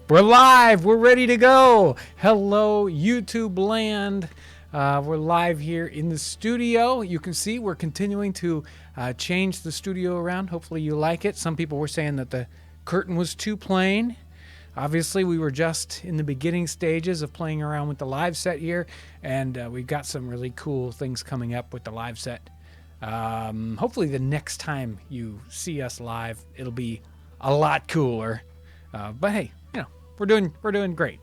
We're live. We're ready to go. Hello, YouTube land. We're live here in the studio. You can see we're continuing to change the studio around. Hopefully you like it. Some people were saying that the curtain was too plain. Obviously, we were just in the beginning stages of playing around with the live set here, and we've got some really cool things coming up with the live set. Hopefully the next time you see us live, it'll be a lot cooler. But hey, we're doing great.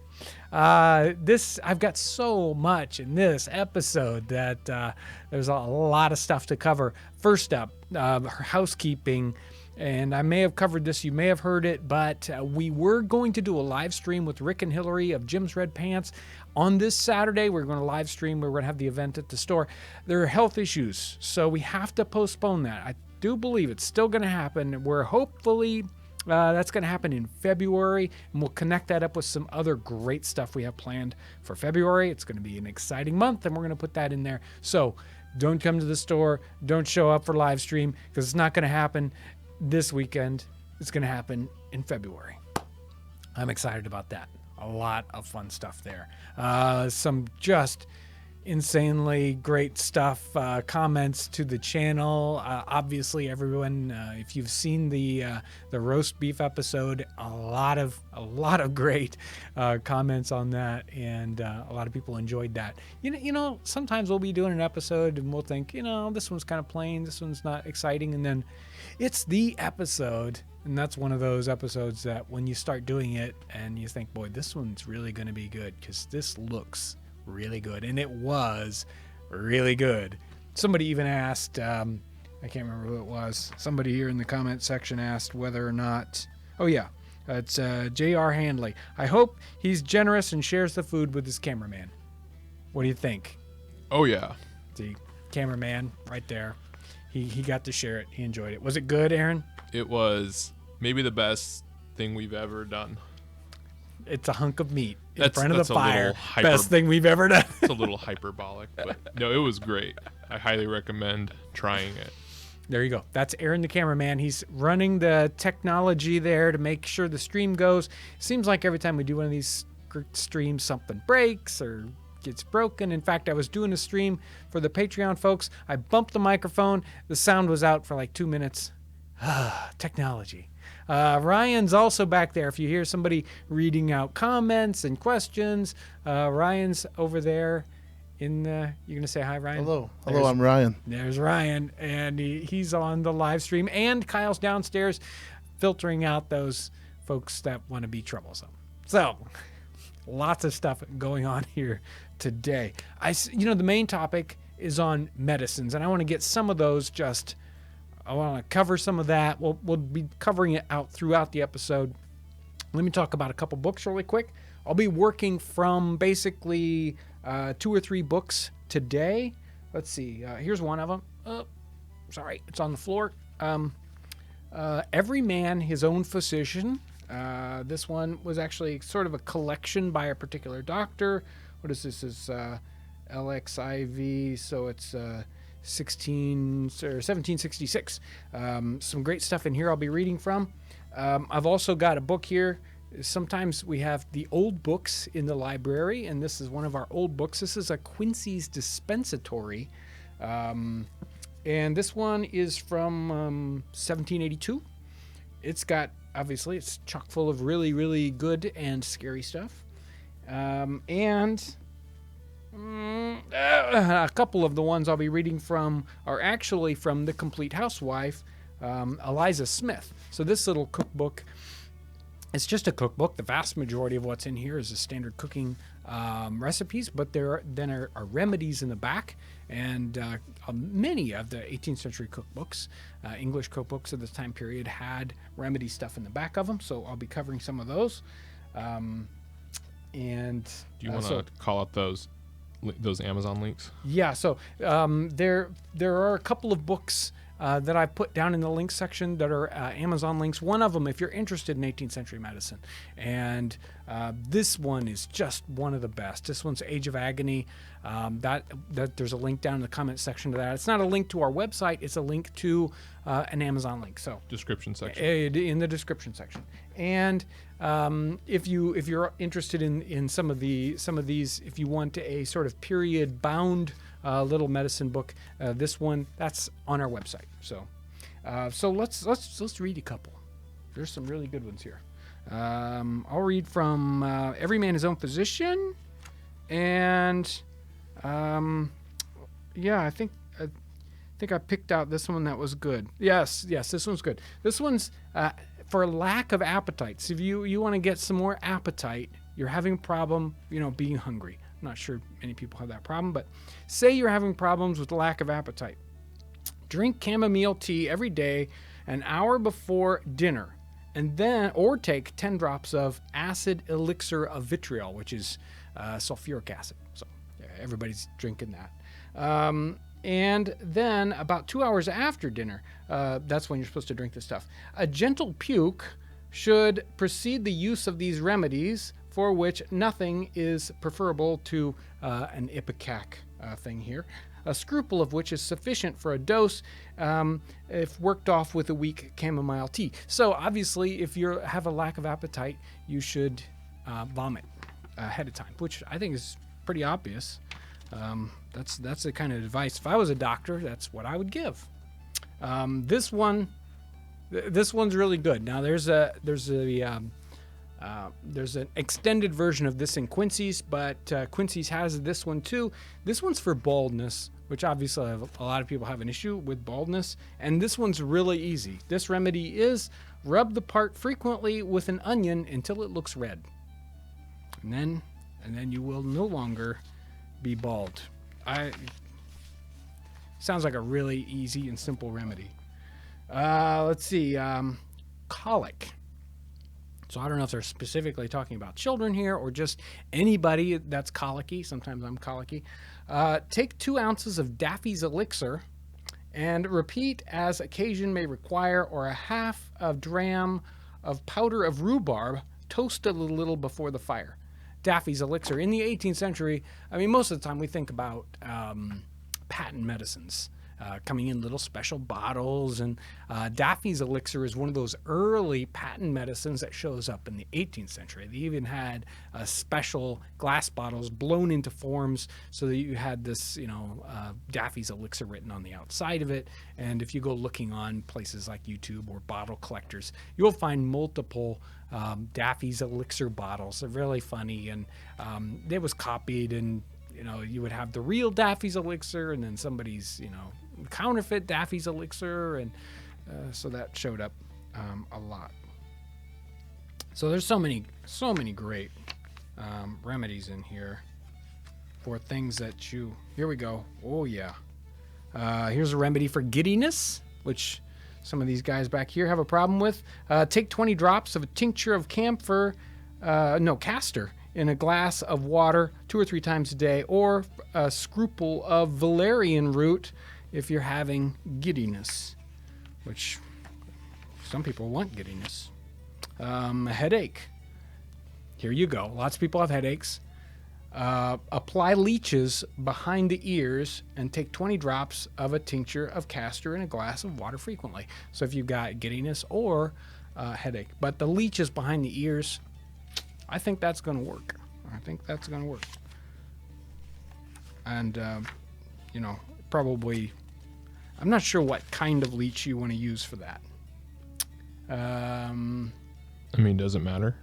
I've got so much in this episode that there's a lot of stuff to cover. First up, housekeeping, and I may have covered this, you may have heard it, but we were going to do a live stream with Rick and Hillary of Jim's Red Pants on this Saturday. We're going to live stream. We're going to have the event at the store. There are health issues, so we have to postpone that. I do believe it's still going to happen. We're hopefully that's going to happen in February, and we'll connect that up with some other great stuff we have planned for February. It's going to be an exciting month, and we're going to put that in there. So don't come to the store. Don't show up for live stream, because it's not going to happen this weekend. It's going to happen in February. I'm excited about that. A lot of fun stuff there. Some just insanely great stuff. Comments to the channel. Obviously, everyone, if you've seen the roast beef episode, a lot of great comments on that, and a lot of people enjoyed that. You know, sometimes we'll be doing an episode and we'll think, this one's kind of plain, this one's not exciting, and then it's the episode. And that's one of those episodes that when you start doing it and you think, boy, this one's really going to be good because this looks really good, and it was really good. Somebody even asked, I can't remember who it was. Somebody here in the comment section asked whether or not, it's J.R. Handley. I hope he's generous and shares the food with his cameraman. What do you think? Oh yeah. See, cameraman right there. He got to share it. He enjoyed it. Was it good, Aaron? It was maybe the best thing we've ever done. It's a hunk of meat in front of the a fire. Best thing we've ever done. It's a little hyperbolic, but no, it was great. I highly recommend trying it. There you go. That's Aaron, the cameraman. He's running the technology there to make sure the stream goes. Seems like every time we do one of these streams, something breaks or gets broken. In fact, I was doing a stream for the Patreon folks. I bumped the microphone. The sound was out for like 2 minutes. Technology. Ryan's also back there. If you hear somebody reading out comments and questions, Ryan's over there in the, you're going to say hi, Ryan? Hello, I'm Ryan. There's Ryan, and he's on the live stream, and Kyle's downstairs filtering out those folks that want to be troublesome. So lots of stuff going on here today. The main topic is on medicines, and I want to get some of those I want to cover some of that. We'll be covering it out throughout the episode. Let me talk about a couple books really quick. I'll be working from basically 2 or 3 books today. Let's see. Here's one of them. Sorry, it's on the floor. Every Man His Own Physician. This one was actually sort of a collection by a particular doctor. What is this? Is LXIV, so it's 1766. Some great stuff in here I'll be reading from. I've also got a book here. Sometimes we have the old books in the library, and this is one of our old books. This is a Quincy's Dispensatory, and this one is from 1782. It's got, obviously, it's chock full of really, really good and scary stuff, and a couple of the ones I'll be reading from are actually from The Complete Housewife, Eliza Smith. So this little cookbook, it's just a cookbook. The vast majority of what's in here is the standard cooking recipes, but there are remedies in the back, and many of the 18th century cookbooks, English cookbooks of this time period, had remedy stuff in the back of them, so I'll be covering some of those. And do you want to call out those Amazon links? Yeah, so there are a couple of books that I put down in the links section that are Amazon links. One of them, if you're interested in 18th century medicine. And this one is just one of the best. This one's Age of Agony. That there's a link down in the comment section to that. It's not a link to our website. It's a link to an Amazon link. So Description section. in the description section. And if you're interested in some of these, if you want a sort of period bound little medicine book, this one that's on our website. So let's read a couple. There's some really good ones here. I'll read from Every Man His Own Physician, and I think I picked out this one that was good. Yes, this one's good. This one's for lack of appetite. So if you want to get some more appetite, you're having a problem, being hungry. I'm not sure many people have that problem, but say you're having problems with lack of appetite. Drink chamomile tea every day, an hour before dinner, and then take 10 drops of acid elixir of vitriol, which is sulfuric acid. So everybody's drinking that. And then about 2 hours after dinner, that's when you're supposed to drink this stuff. A gentle puke should precede the use of these remedies, for which nothing is preferable to an ipecac thing here. A scruple of which is sufficient for a dose if worked off with a weak chamomile tea. So obviously, if you have a lack of appetite, you should vomit ahead of time, which I think is pretty obvious. That's the kind of advice. If I was a doctor, that's what I would give. This one's really good. Now there's an extended version of this in Quincy's, but Quincy's has this one too. This one's for baldness, which obviously a lot of people have an issue with baldness, and this one's really easy. This remedy is rub the part frequently with an onion until it looks red, and then you will no longer be bald. Sounds like a really easy and simple remedy. Let's see, colic. So I don't know if they're specifically talking about children here or just anybody that's colicky. Sometimes I'm colicky. Take 2 ounces of Daffy's elixir and repeat as occasion may require, or a half of dram of powder of rhubarb toasted a little before the fire. Daffy's elixir. In the 18th century, most of the time we think about patent medicines coming in little special bottles, and Daffy's elixir is one of those early patent medicines that shows up in the 18th century. They even had special glass bottles blown into forms so that you had this, Daffy's elixir written on the outside of it. And if you go looking on places like YouTube or bottle collectors, you'll find multiple Daffy's elixir bottles. They're really funny, and it was copied, and you would have the real Daffy's elixir and then somebody's counterfeit Daffy's elixir, and so that showed up a lot. So there's so many great remedies in here for things that here we go. Oh yeah. Here's a remedy for giddiness, which some of these guys back here have a problem with. Take 20 drops of a tincture of castor in a glass of water 2 or 3 times a day, or a scruple of valerian root if you're having giddiness, which some people want giddiness. A headache. Here you go. Lots of people have headaches. Apply leeches behind the ears and take 20 drops of a tincture of castor in a glass of water frequently. So if you've got giddiness or headache. But the leeches behind the ears, I think that's going to work. And, probably, I'm not sure what kind of leech you want to use for that. Does it matter?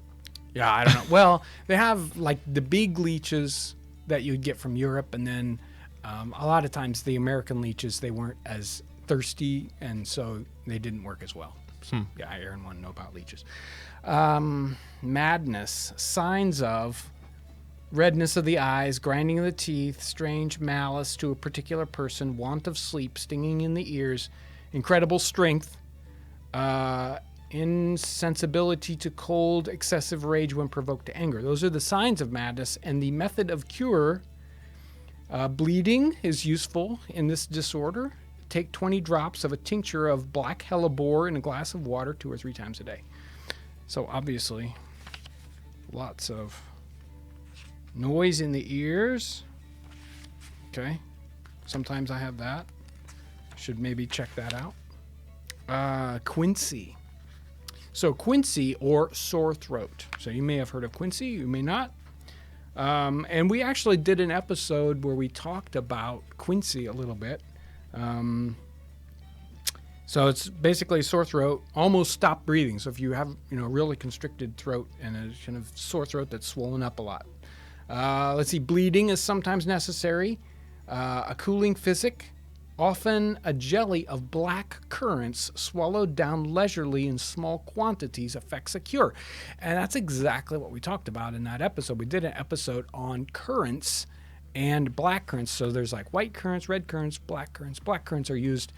Yeah, I don't know. Well, they have like the big leeches that you'd get from Europe, and then a lot of times the American leeches, they weren't as thirsty, and so they didn't work as well. So, yeah, Aaron wanted to know about leeches. Madness, signs of redness of the eyes, grinding of the teeth, strange malice to a particular person, want of sleep, stinging in the ears, incredible strength, insensibility to cold, excessive rage when provoked to anger. Those are the signs of madness, and the method of cure. Bleeding is useful in this disorder. take 20 drops of a tincture of black hellebore in a glass of water 2 or 3 times a day. So obviously, lots of noise in the ears. Okay. Sometimes I have that. Should maybe check that out. Quincy. So quincy or sore throat. So you may have heard of quincy, you may not. And we actually did an episode where we talked about quincy a little bit. So it's basically sore throat, almost stop breathing. So if you have, really constricted throat and a kind of sore throat that's swollen up a lot. Let's see, bleeding is sometimes necessary. A cooling physic, often a jelly of black currants swallowed down leisurely in small quantities affects a cure. And that's exactly what we talked about in that episode. We did an episode on currants and black currants. So there's like white currants, red currants, black currants. Black currants are used.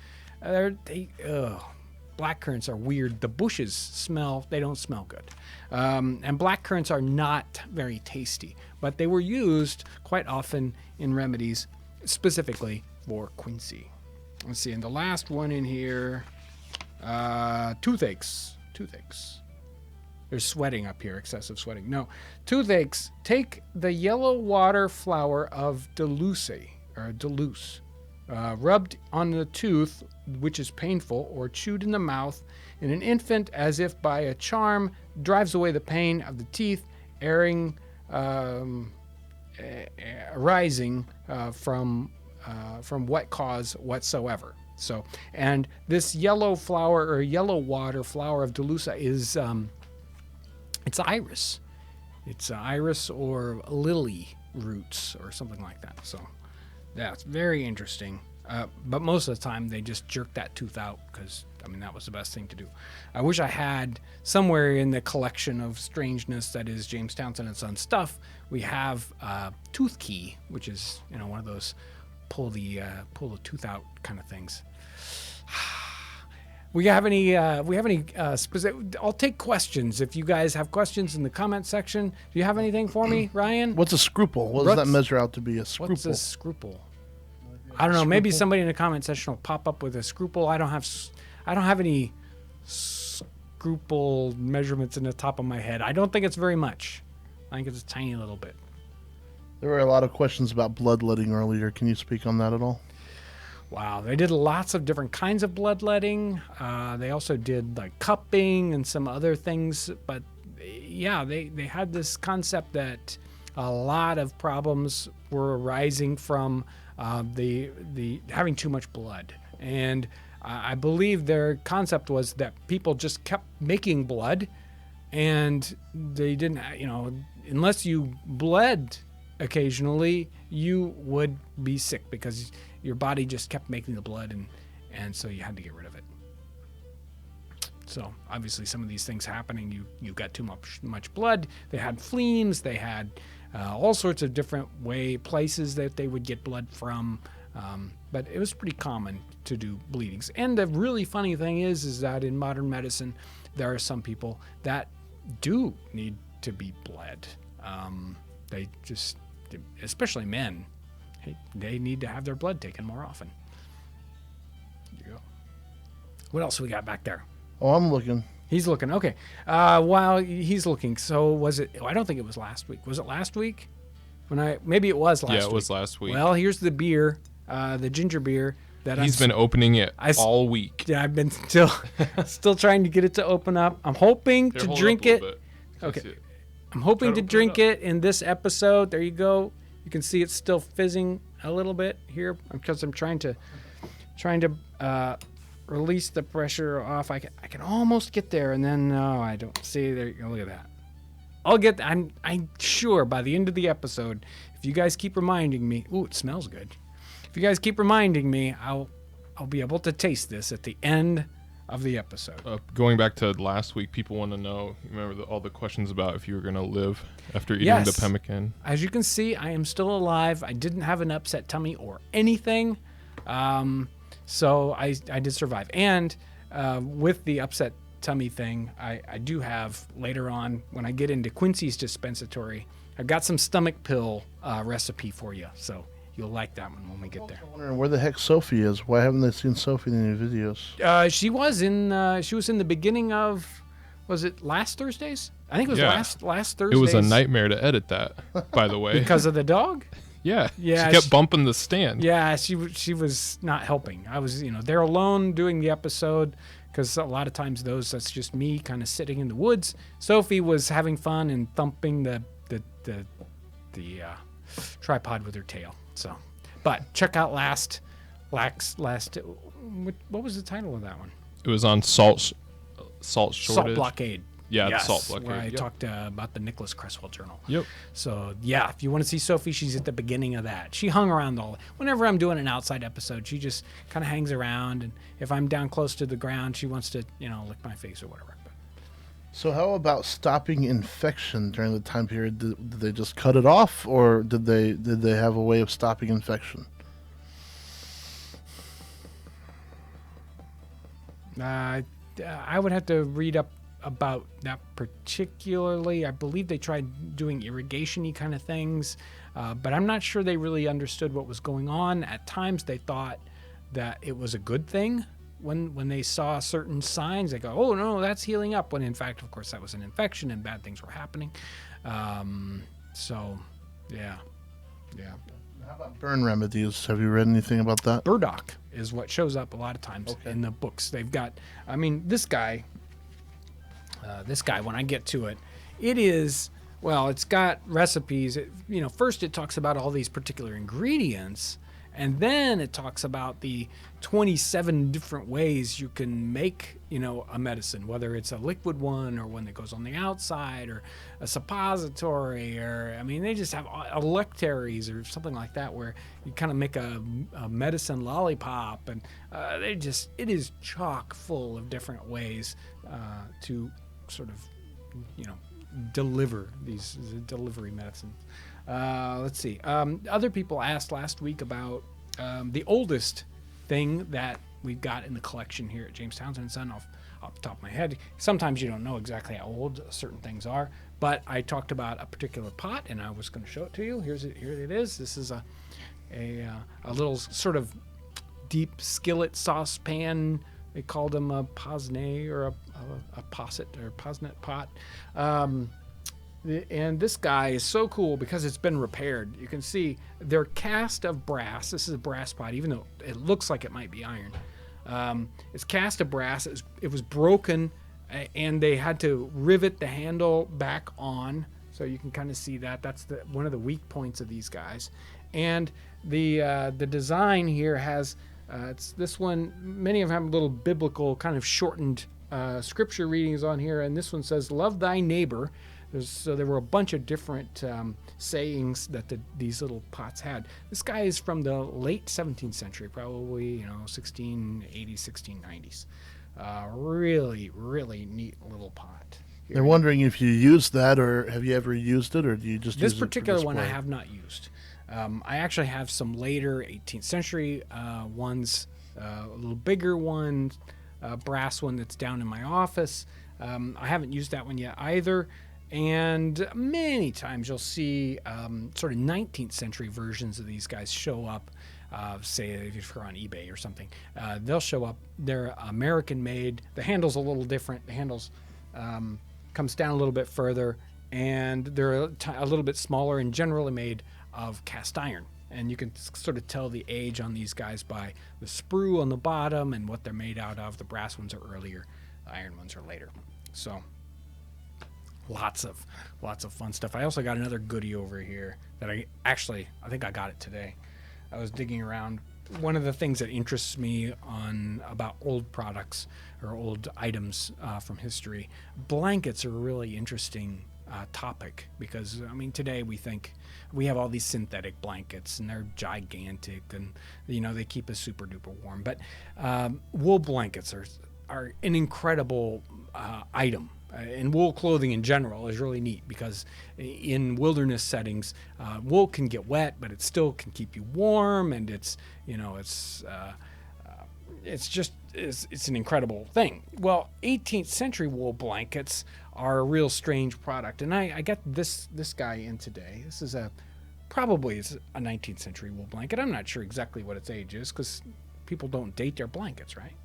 Black currants are weird. The bushes they don't smell good. And black currants are not very tasty, but they were used quite often in remedies, specifically for quincy. Let's see, and the last one in here, toothaches. There's sweating up here, excessive sweating. No, toothaches, take the yellow water flower of Deluce, rubbed on the tooth, which is painful, or chewed in the mouth in an infant as if by a charm, drives away the pain of the teeth, arising from what cause whatsoever. So, and this yellow flower or yellow water flower of Delusa is, it's iris. It's iris or lily roots or something like that. So that's very interesting. But most of the time they just jerk that tooth out because, that was the best thing to do. I wish I had somewhere in the collection of strangeness that is James Townsend and Son stuff, we have tooth key, which is, one of those pull the tooth out kind of things. We have any specific? I'll take questions. If you guys have questions in the comment section, do you have anything for me, Ryan? What's a scruple? What does that measure out to be? A scruple? What's a scruple? I don't know. Maybe somebody in the comment section will pop up with a scruple. I don't have any scruple measurements in the top of my head. I don't think it's very much. I think it's a tiny little bit. There were a lot of questions about bloodletting earlier. Can you speak on that at all? Wow, they did lots of different kinds of bloodletting. They also did like cupping and some other things. But yeah, they had this concept that a lot of problems were arising from the having too much blood. And I believe their concept was that people just kept making blood, and they didn't, unless you bled occasionally, you would be sick because your body just kept making the blood, and so you had to get rid of it. So obviously some of these things happening, you got too much blood. They had phlegms, they had all sorts of different places that they would get blood from, but it was pretty common to do bleedings. And the really funny thing is that in modern medicine, there are some people that do need to be bled. They just, especially men, they need to have their blood taken more often. There you go. What else we got back there? Oh, I'm looking. He's looking. Okay. While he's looking, so was it? I don't think it was last week. Was it last week? Maybe it was last week. Yeah, it was last week. Well, here's the beer, the ginger beer that he's been opening it all week. Yeah, I've been still trying to get it to open up. I'm hoping to drink it. Okay. I'm hoping to drink it in this episode. There you go. You can see it's still fizzing a little bit here because I'm trying to release the pressure off. I can almost get there, and then no, I don't. See, there you go. Look at that. I'm sure by the end of the episode, if you guys keep reminding me, ooh, it smells good. If you guys keep reminding me, I'll be able to taste this at the end of the episode. Going back to last week, people want to know, remember all the questions about if you were going to live after eating the pemmican? As you can see, I am still alive. I didn't have an upset tummy or anything. So I did survive. And with the upset tummy thing, I do have later on, when I get into Quincy's dispensatory, I've got some stomach pill recipe for you. So you'll like that one when we get there. I'm wondering where the heck Sophie is. Why haven't they seen Sophie in any videos? She was in the beginning of, was it last Thursdays? I think it was Yeah. last Thursday. It was a nightmare to edit that, by the way. because of the dog. Yeah. Yeah, She kept bumping the stand. Yeah, she was not helping. I was, there alone doing the episode because a lot of times that's just me kind of sitting in the woods. Sophie was having fun and thumping the tripod with her tail. So, but check out last. What was the title of that one? It was on salt shortage. Salt blockade. Yeah, Yes, the salt blockade. where I Yep. talked about the Nicholas Cresswell Journal. Yep. So, yeah, if you want to see Sophie, she's at the beginning of that. She hung around whenever I'm doing an outside episode, she just kind of hangs around. And if I'm down close to the ground, she wants to, lick my face or whatever. But So how about stopping infection during the time period? Did they just cut it off, or did they have a way of stopping infection? I would have to read up about that particularly. I believe they tried doing irrigation-y kind of things, but I'm not sure they really understood what was going on. At times they thought that it was a good thing when they saw certain signs. They go, oh no, that's healing up, when in fact, of course, that was an infection and bad things were happening. So yeah. How about burn remedies? Have you read anything about that? Burdock is what shows up a lot of times in the books. They've got, this guy, when I get to it, it's got recipes. First it talks about all these particular ingredients, and then it talks about the 27 different ways you can make, a medicine, whether it's a liquid one or one that goes on the outside or a suppository, or, they just have electaries or something like that where you kind of make a medicine lollipop, and it is chock full of different ways to sort of, deliver these delivery medicines. Let's see. Other people asked last week about the oldest thing that we've got in the collection here at James Townsend & Son off the top of my head. Sometimes you don't know exactly how old certain things are, but I talked about a particular pot, and I was going to show it to you. Here it is. This is a little sort of deep skillet saucepan. They called them a posnet or a posset or posnet pot. And this guy is so cool because it's been repaired. You can see they're cast of brass. This is a brass pot, even though it looks like it might be iron. It's cast of brass. It was broken, and they had to rivet the handle back on. So you can kind of see that. That's one of the weak points of these guys. And the design here has, it's this one, many of them have little biblical kind of shortened scripture readings on here. And this one says, love thy neighbor. So there were a bunch of different sayings that these little pots had. This guy is from the late 17th century, probably 1680s, 1690s. Really, really neat little pot. Here. They're wondering if you used that, or have you ever used it, or do you just this use it for particular one I display? have not used. I actually have some later 18th century ones, a little bigger one, brass one that's down in my office. I haven't used that one yet either. And many times you'll see sort of 19th century versions of these guys show up, say if you're on eBay or something. They'll show up. They're American made. The handle's a little different. The handle's comes down a little bit further, and they're a little bit smaller and generally made of cast iron. And you can sort of tell the age on these guys by the sprue on the bottom and what they're made out of. The brass ones are earlier. The iron ones are later. So lots of fun stuff. I also got another goodie over here that I think I got it today. I was digging around. One of the things that interests me about old products or old items from history, blankets are a really interesting topic, because today we have all these synthetic blankets and they're gigantic and they keep us super duper warm, but wool blankets are an incredible item. And wool clothing in general is really neat, because in wilderness settings, wool can get wet, but it still can keep you warm, and it's an incredible thing. Well, 18th century wool blankets are a real strange product, and I got this guy in today. This is a probably is a 19th century wool blanket. I'm not sure exactly what its age is because people don't date their blankets, right?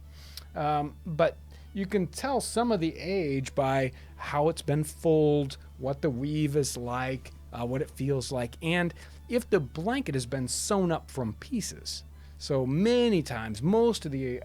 But you can tell some of the age by how it's been fulled, what the weave is like, what it feels like, and if the blanket has been sewn up from pieces. So many times, most of the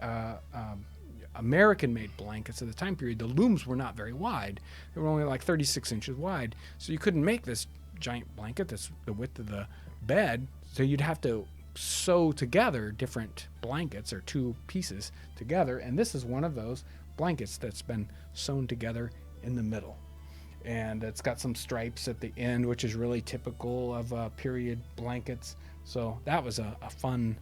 American-made blankets at the time period, the looms were not very wide. They were only like 36 inches wide. So you couldn't make this giant blanket that's the width of the bed. So you'd have to sew together different blankets or two pieces together. And this is one of those blankets that's been sewn together in the middle. And it's got some stripes at the end, which is really typical of period blankets. So that was a fun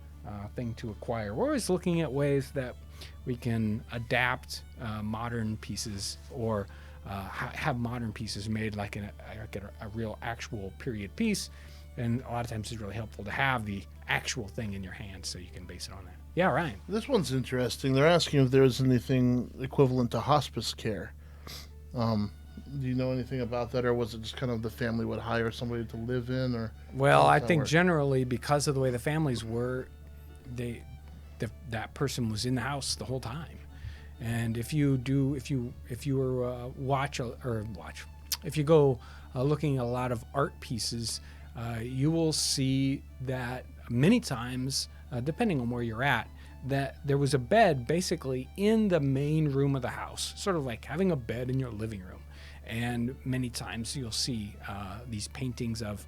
thing to acquire. We're always looking at ways that we can adapt modern pieces or have modern pieces made like a real actual period piece. And a lot of times it's really helpful to have the actual thing in your hand so you can base it on that. Yeah, Ryan. This one's interesting. They're asking if there's anything equivalent to hospice care. Do you know anything about that, or was it just kind of the family would hire somebody to live in, or? Well, I think generally because of the way the families were, that person was in the house the whole time. And if you go looking at a lot of art pieces, you will see that many times, depending on where you're at, that there was a bed basically in the main room of the house, sort of like having a bed in your living room. And many times you'll see these paintings of,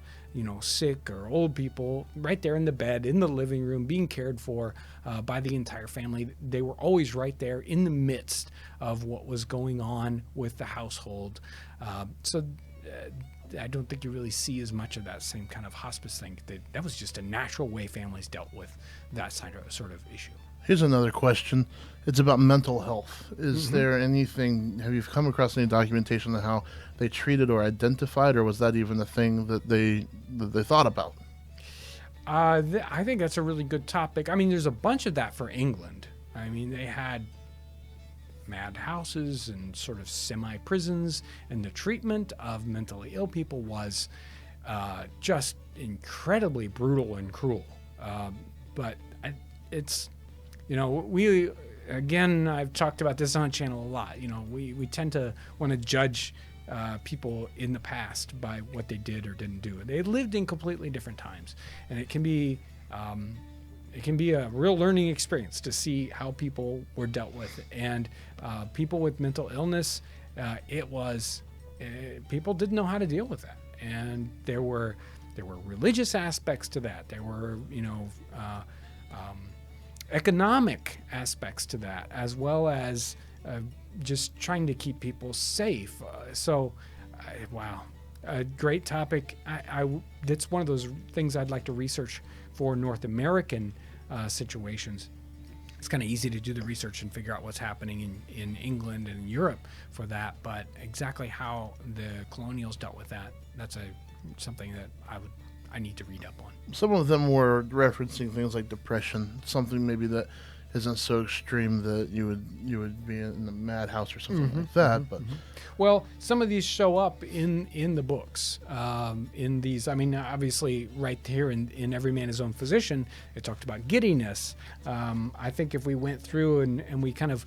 sick or old people right there in the bed, in the living room, being cared for by the entire family. They were always right there in the midst of what was going on with the household. So I don't think you really see as much of that same kind of hospice thing. That was just a natural way families dealt with that sort of issue. Here's another question. It's about mental health. Is there anything, have you come across any documentation on how they treated or identified, or was that even a thing that they thought about? I think that's a really good topic. I mean, there's a bunch of that for England. I mean, they had madhouses and sort of semi-prisons, and the treatment of mentally ill people was just incredibly brutal and cruel. But it's... I've talked about this on channel a lot. We tend to want to judge people in the past by what they did or didn't do. They lived in completely different times, and it can be a real learning experience to see how people were dealt with. And people with mental illness, people didn't know how to deal with that, and there were religious aspects to that. There were economic aspects to that, as well as just trying to keep people safe. Wow, a great topic. That's one of those things I'd like to research for North American situations. It's kind of easy to do the research and figure out what's happening in England and Europe for that, but exactly how the colonials dealt with that's something that I need to read up on. Some of them were referencing things like depression, something maybe that isn't so extreme that you would be in a madhouse or something like that. But well, some of these show up in the books. In these, I mean, obviously, right here in Every Man His Own Physician, it talked about giddiness. I think if we went through and we kind of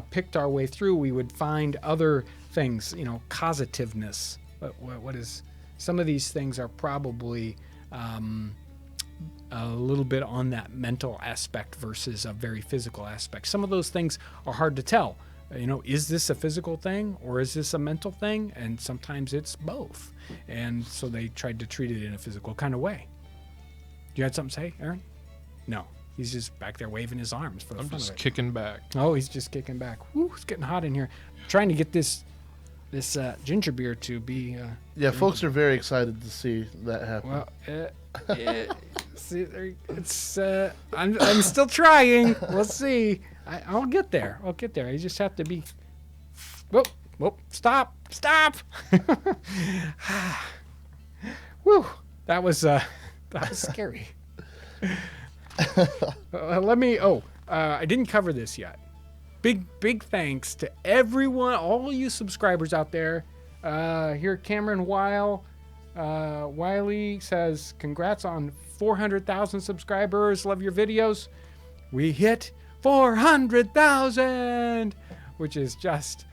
picked our way through, we would find other things. Causativeness. What is? Some of these things are probably a little bit on that mental aspect versus a very physical aspect. Some of those things are hard to tell. Is this a physical thing or is this a mental thing? And sometimes it's both. And so they tried to treat it in a physical kind of way. You had something to say, Aaron? No. He's just back there waving his arms for the fun of it. I'm just kicking back. Oh, he's just kicking back. Woo, it's getting hot in here. Trying to get this ginger beer to be... folks are very excited to see that happen. Well, see, it's I'm still trying. We'll see. I'll get there. You just have to be. Whoop! Stop! Whew! That was scary. Let me. I didn't cover this yet. Big thanks to everyone, all you subscribers out there. Here, Cameron Weil, Wiley says, congrats on 400,000 subscribers. Love your videos. We hit 400,000, which is just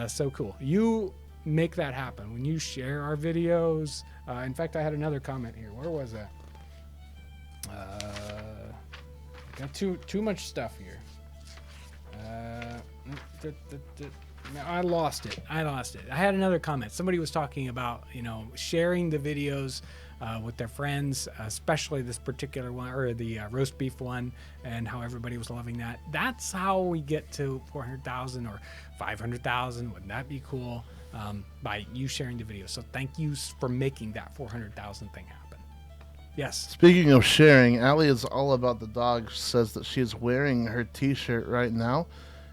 so cool. You make that happen when you share our videos. In fact, I had another comment here. Where was that? Got too much stuff here. No, I lost it. I had another comment. Somebody was talking about, sharing the videos with their friends, especially this particular one, or the roast beef one, and how everybody was loving that. That's how we get to 400,000 or 500,000. Wouldn't that be cool? By you sharing the video. So thank you for making that 400,000 thing happen. Yes. Speaking of sharing, Allie is all about the dog. She says that she is wearing her T-shirt right now,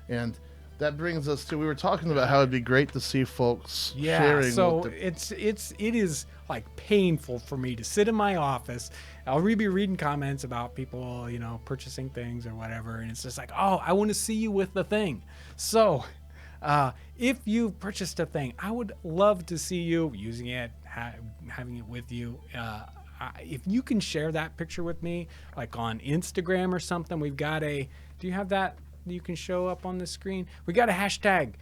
and that brings us to, we were talking about how it'd be great to see folks sharing. So it is like painful for me to sit in my office. I'll be reading comments about people, purchasing things or whatever, and it's just like, oh, I want to see you with the thing. So if you've purchased a thing, I would love to see you using it, having it with you. If you can share that picture with me, like on Instagram or something, we've got do you have that you can show up on the screen? We got a hashtag,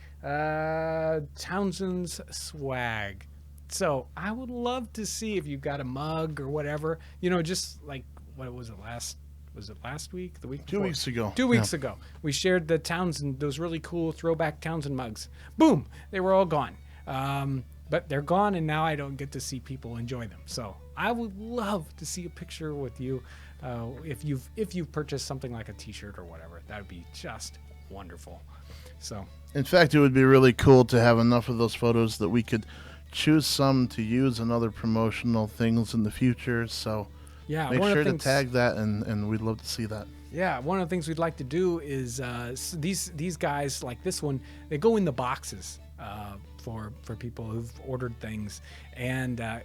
Townsends swag. So I would love to see if you've got a mug or whatever, just like, what was it last week? The week before? 2 weeks ago. 2 weeks ago. We shared the Townsend, those really cool throwback Townsend mugs. Boom! They were all gone. But they're gone, and now I don't get to see people enjoy them. So I would love to see a picture with you if you've purchased something like a T-shirt or whatever. That would be just wonderful. So, in fact, it would be really cool to have enough of those photos that we could choose some to use in other promotional things in the future. So yeah, make sure to tag that, and we'd love to see that. Yeah, one of the things we'd like to do is these guys, like this one, they go in the boxes for people who've ordered things, and I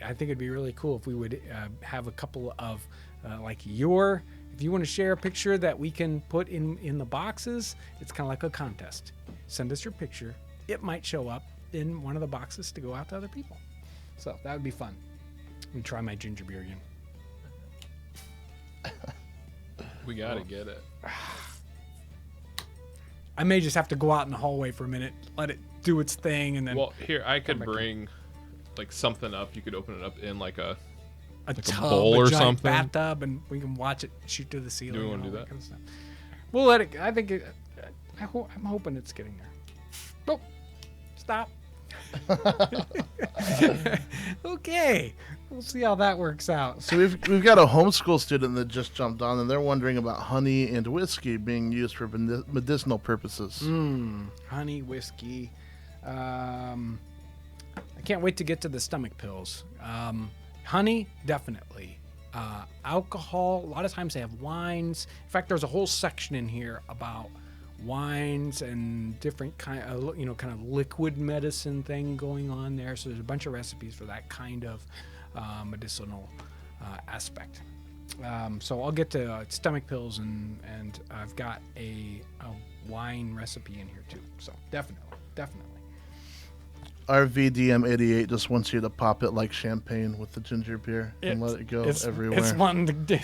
think it'd be really cool if we would have a couple of if you want to share a picture that we can put in the boxes. It's kind of like a contest. Send us your picture. It might show up in one of the boxes to go out to other people. So that would be fun. And try my ginger beer again. We gotta get it. I may just have to go out in the hallway for a minute, let it do its thing, and then. Well, here I could bring like something up. You could open it up in like a tub, bowl or giant something. bathtub, and we can watch it shoot to the ceiling. Do we want to do that? Kind of stuff. We'll let it. I think. I'm hoping it's getting there. Oh, stop. Okay, we'll see how that works out. So we've got a homeschool student that just jumped on, and they're wondering about honey and whiskey being used for medicinal purposes. Honey, whiskey. I can't wait to get to the stomach pills. Honey, definitely. Alcohol, a lot of times they have wines. In fact, there's a whole section in here about wines and different kind of liquid medicine thing going on there. So there's a bunch of recipes for that kind of medicinal aspect. So I'll get to stomach pills, and I've got a wine recipe in here too. So definitely. Our VDM88 just wants you to pop it like champagne with the ginger beer and let it go everywhere. It's wanting to.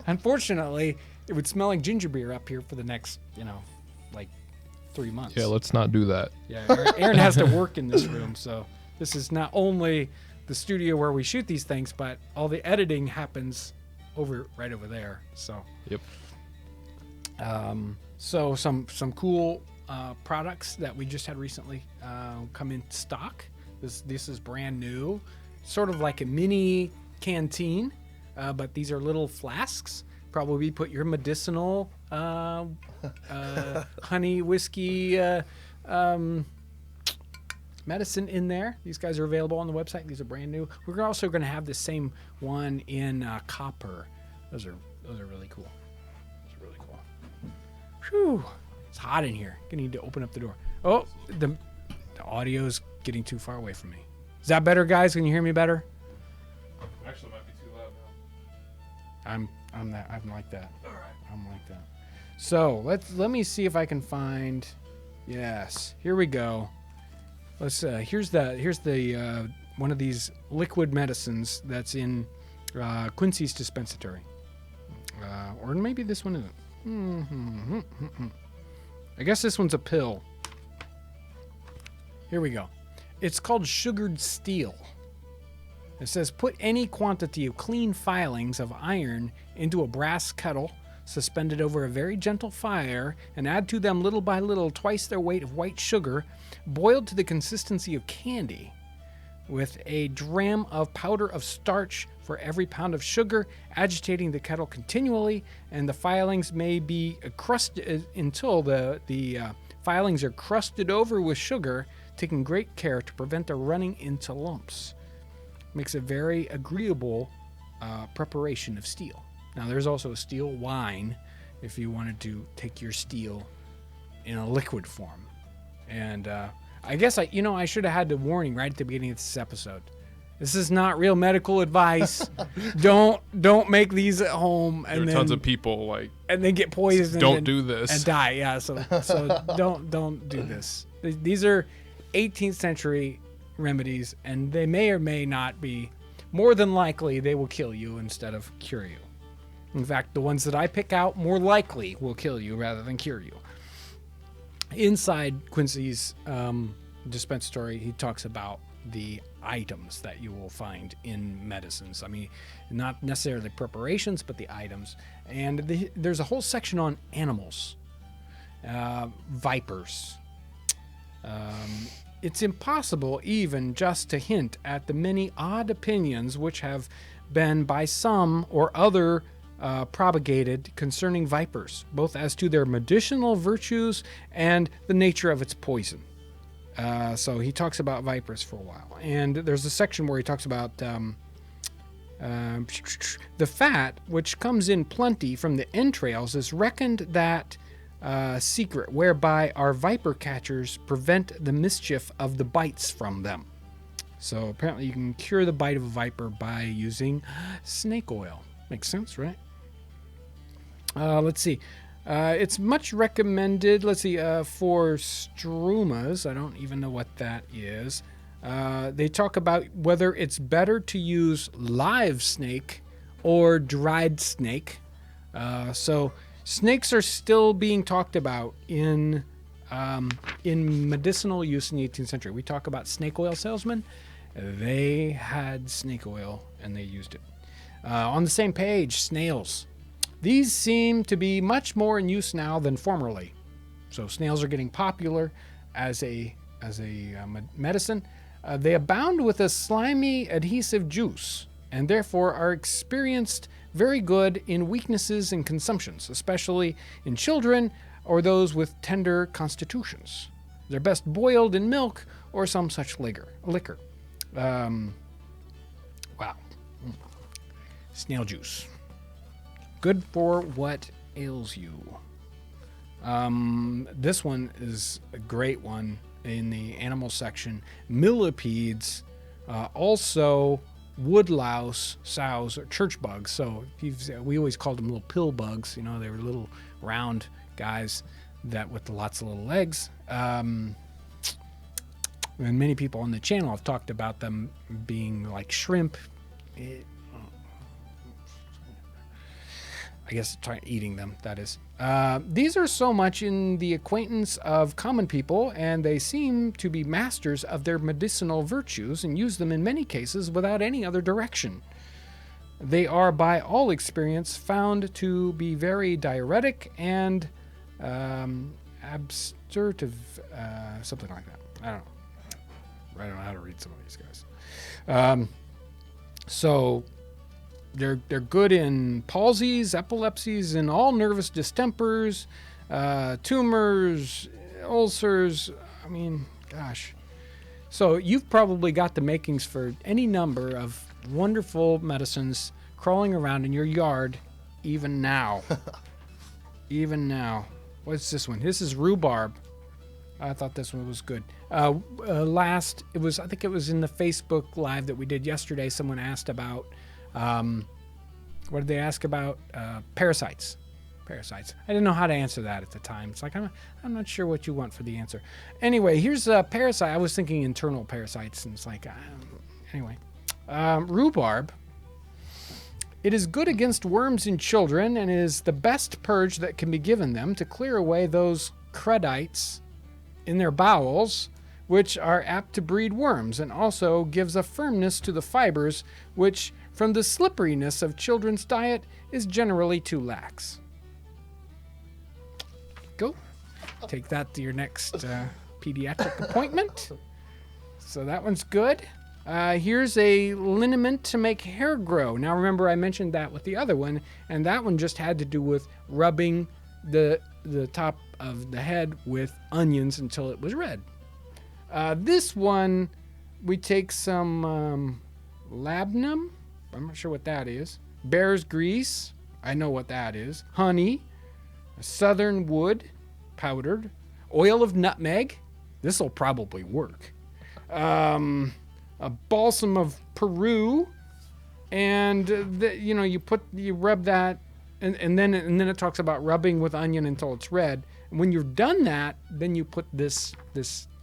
Unfortunately, it would smell like ginger beer up here for the next, like 3 months. Yeah, let's not do that. Yeah, Aaron has to work in this room, so this is not only the studio where we shoot these things, but all the editing happens right over there. So. Yep. So some cool products that we just had recently come in stock. This is brand new, sort of like a mini canteen, but these are little flasks. Probably put your medicinal honey, whiskey, medicine in there. These guys are available on the website. These are brand new. We're also going to have the same one in copper. Those are really cool. Those are really cool. Whew. It's hot in here. Gonna need to open up the door. Oh, the audio's getting too far away from me. Is that better, guys? Can you hear me better? Actually, it might be too loud now. I'm like that. All right. I'm like that. So let me see if I can find. Yes, here we go. Let's. Here's the one of these liquid medicines that's in Quincy's dispensatory. Or maybe this one isn't. I guess this one's a pill. Here we go. It's called sugared steel. It says, put any quantity of clean filings of iron into a brass kettle, suspended over a very gentle fire, and add to them little by little twice their weight of white sugar, boiled to the consistency of candy, with a dram of powder of starch for every pound of sugar, agitating the kettle continually, and the filings may be crusted until the filings are crusted over with sugar, taking great care to prevent their running into lumps. Makes a very agreeable preparation of steel. Now, there's also a steel wine if you wanted to take your steel in a liquid form. And I guess I should have had the warning right at the beginning of this episode. This is not real medical advice. Don't make these at home. And there are tons of people and then get poisoned. Don't do this and die. Yeah. So don't do this. These are 18th century remedies, and they may or may not be. More than likely, they will kill you instead of cure you. In fact, the ones that I pick out more likely will kill you rather than cure you. Inside Quincy's dispensatory, he talks about the items that you will find in medicines. I mean, not necessarily preparations, but the items. And there's a whole section on animals, vipers. It's impossible even just to hint at the many odd opinions which have been by some or other propagated concerning vipers, both as to their medicinal virtues and the nature of its poison. So he talks about vipers for a while. And there's a section where he talks about the fat, which comes in plenty from the entrails, is reckoned that secret whereby our viper catchers prevent the mischief of the bites from them. So apparently you can cure the bite of a viper by using snake oil. Makes sense, right? Let's see. It's much recommended, for stromas. I don't even know what that is. They talk about whether it's better to use live snake or dried snake. So snakes are still being talked about in medicinal use in the 18th century. We talk about snake oil salesmen. They had snake oil and they used it. On the same page, snails. These seem to be much more in use now than formerly. So snails are getting popular as a medicine. They abound with a slimy adhesive juice and therefore are experienced very good in weaknesses and consumptions, especially in children or those with tender constitutions. They're best boiled in milk or some such liquor. Wow. Snail juice. Good for what ails you. This one is a great one in the animal section. Millipedes, also woodlouse, sows, or church bugs. So we always called them little pill bugs. You know, they were little round guys that with lots of little legs. And many people on the channel have talked about them being like shrimp. I guess eating them, that is. These are so much in the acquaintance of common people, and they seem to be masters of their medicinal virtues and use them in many cases without any other direction. They are by all experience found to be very diuretic and abstertive, something like that. I don't know. I don't know how to read some of these guys. So they're good in palsies, epilepsies, and all nervous distempers, tumors, ulcers. I mean, gosh. So you've probably got the makings for any number of wonderful medicines crawling around in your yard, even now. Even now. What's this one? This is rhubarb. I thought this one was good. I think it was in the Facebook Live that we did yesterday. Someone asked about, what did they ask about? Parasites. Parasites. I didn't know how to answer that at the time. It's like, I'm not sure what you want for the answer. Anyway, here's a parasite. I was thinking internal parasites, and it's like, Anyway, rhubarb. It is good against worms in children and is the best purge that can be given them to clear away those credites in their bowels, which are apt to breed worms, and also gives a firmness to the fibers, which, from the slipperiness of children's diet, is generally too lax. Go. Take that to your next pediatric appointment. So that one's good. Here's a liniment to make hair grow. Now remember I mentioned that with the other one, and that one just had to do with rubbing the top of the head with onions until it was red. This one, we take some labdanum. I'm not sure what that is. Bear's grease. I know what that is. Honey. Southern wood, powdered. Oil of nutmeg. This will probably work. A balsam of Peru, and you rub that, and then it talks about rubbing with onion until it's red. And when you've done that, then you put this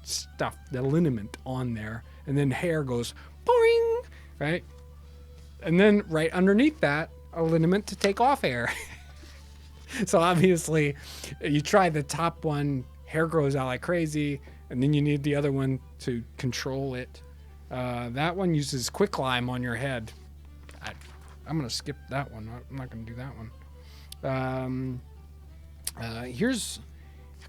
stuff, the liniment, on there, and then hair goes boing, right? And then right underneath that, a liniment to take off hair. So obviously, you try the top one, hair grows out like crazy, and then you need the other one to control it. That one uses quicklime on your head. I'm going to skip that one. I'm not going to do that one. Here's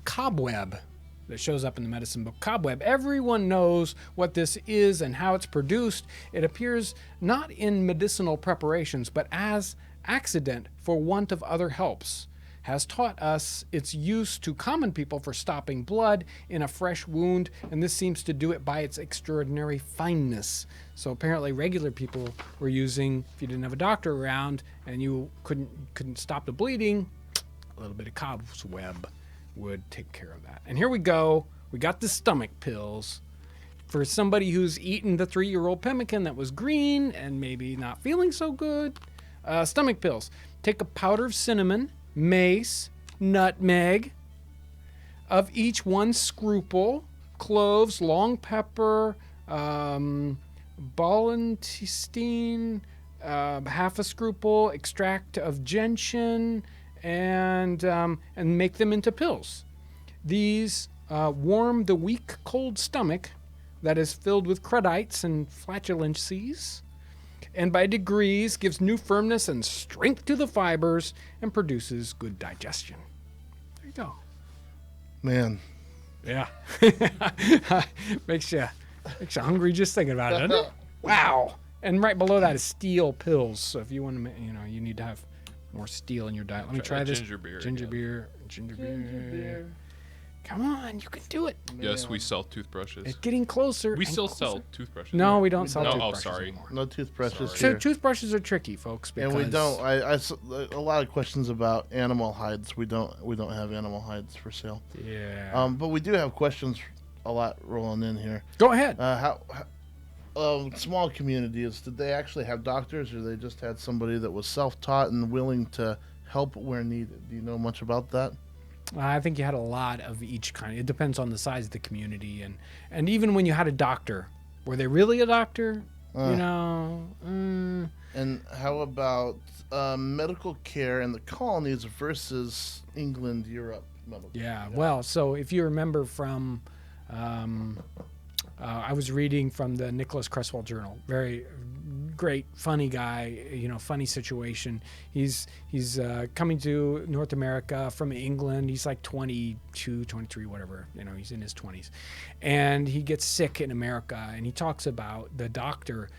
cobweb that shows up in the medicine book. Cobweb. Everyone knows what this is and how it's produced. It appears not in medicinal preparations, but as accident for want of other helps. Has taught us its use to common people for stopping blood in a fresh wound, and this seems to do it by its extraordinary fineness. So apparently regular people were using, if you didn't have a doctor around and you couldn't stop the bleeding, a little bit of cobweb would take care of that. And here we go. We got the stomach pills. For somebody who's eaten the 3-year-old pemmican that was green and maybe not feeling so good, stomach pills. Take a powder of cinnamon, mace, nutmeg, of each 1 scruple, cloves, long pepper, ballantine, half a scruple, extract of gentian, and make them into pills. These warm the weak, cold stomach that is filled with credites and flatulencies, and by degrees gives new firmness and strength to the fibers and produces good digestion. There you go. Man. Yeah. makes you hungry just thinking about it, doesn't it? Wow. And right below that is steel pills. So if you want to, you need to have more steel in your diet. Let me try this. Ginger beer. Ginger beer. Come on, you can do it. Yes, we sell toothbrushes. It's getting closer. We and still closer. sell toothbrushes. No, we don't sell No, toothbrushes sorry. anymore. No toothbrushes So here. toothbrushes are tricky, folks. Because And we don't. A lot of questions about animal hides. We don't have animal hides for sale. Yeah. But we do have questions a lot rolling in here. Go ahead. Small communities, did they actually have doctors, or they just had somebody that was self-taught and willing to help where needed? Do you know much about that? I think you had a lot of each kind. It depends on the size of the community, and even when you had a doctor, were they really a doctor? And how about medical care in the colonies versus England, Europe? Yeah. Well, so if you remember from, I was reading from the Nicholas Creswell Journal. Very great, funny guy. Funny situation. He's coming to North America from England. He's like 22, 23, whatever. He's in his 20s, and he gets sick in America. And he talks about the doctor.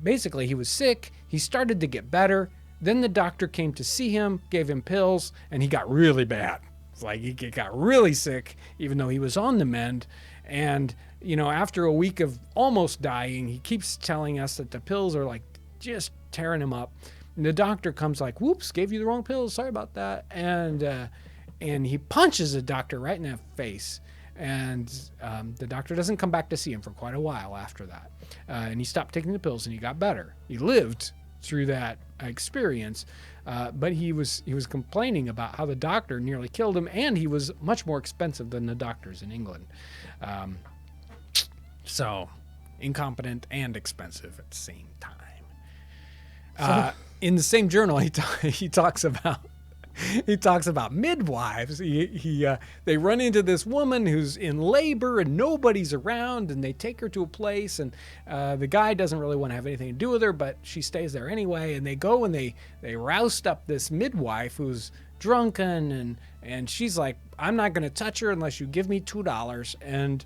Basically, he was sick. He started to get better. Then the doctor came to see him, gave him pills, and he got really bad. It's like he got really sick, even though he was on the mend. And after a week of almost dying, he keeps telling us that the pills are like just tearing him up. And the doctor comes like, "Whoops, gave you the wrong pills. Sorry about that." And he punches the doctor right in the face. And the doctor doesn't come back to see him for quite a while after that. And he stopped taking the pills, and he got better. He lived through that experience, but he was complaining about how the doctor nearly killed him, and he was much more expensive than the doctors in England. So incompetent and expensive at the same time. In the same journal, he talks about midwives. They run into this woman who's in labor and nobody's around, and they take her to a place, and the guy doesn't really want to have anything to do with her, but she stays there anyway. And they go and they roust up this midwife who's drunken, and she's like, I'm not going to touch her unless you give me $2. And